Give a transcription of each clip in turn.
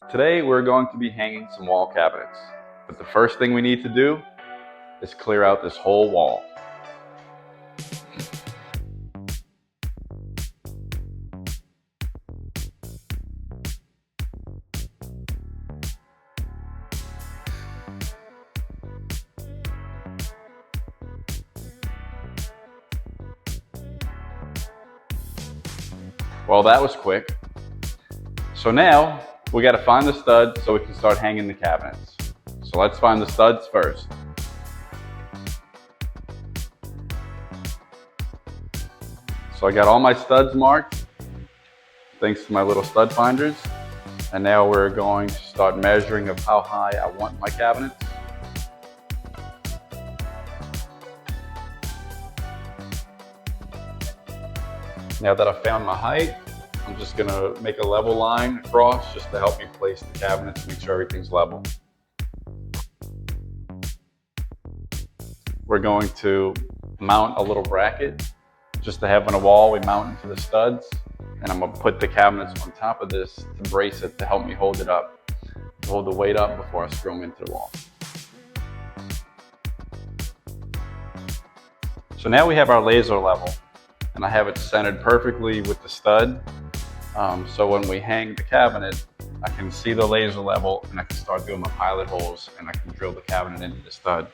Today we're going to be hanging some wall cabinets, but the first thing we need to do is clear out this whole wall. Well, that was quick. So now we got to find the studs so we can start hanging the cabinets. So let's find the studs first. So I got all my studs marked thanks to my little stud finders. And now we're going to start measuring of how high I want my cabinets. Now that I've found my height, I'm just gonna make a level line across just to help me place the cabinets and make sure everything's level. We're going to mount a little bracket just to have on a wall. We mount into the studs, and I'm gonna put the cabinets on top of this to brace it to help me hold it up, to hold the weight up before I screw them into the wall. So now we have our laser level, and I have it centered perfectly with the stud. So when we hang the cabinet, I can see the laser level and I can start doing my pilot holes and I can drill the cabinet into the stud.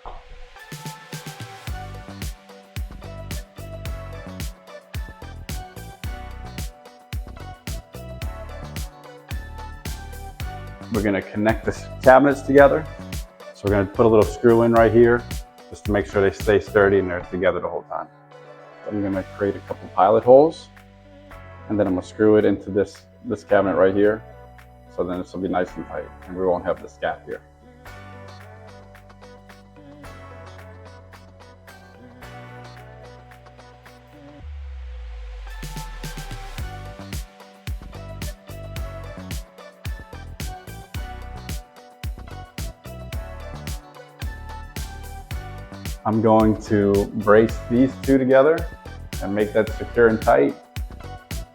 We're gonna connect the cabinets together. So we're gonna put a little screw in right here just to make sure they stay sturdy and they're together the whole time. I'm gonna create a couple pilot holes, and then I'm gonna screw it into this cabinet right here. So then this will be nice and tight and we won't have this gap here. I'm going to brace these two together and make that secure and tight,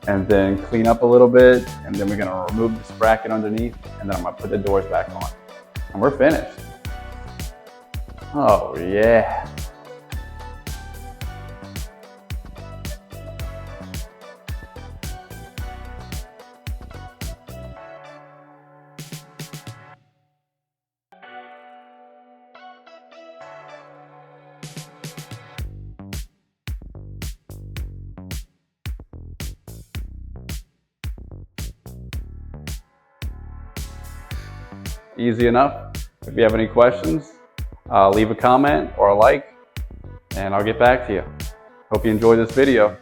and then clean up a little bit, and then we're gonna remove this bracket underneath, and then I'm gonna put the doors back on. And we're finished. Oh yeah. Easy enough. If you have any questions, leave a comment or a like, and I'll get back to you. Hope you enjoyed this video.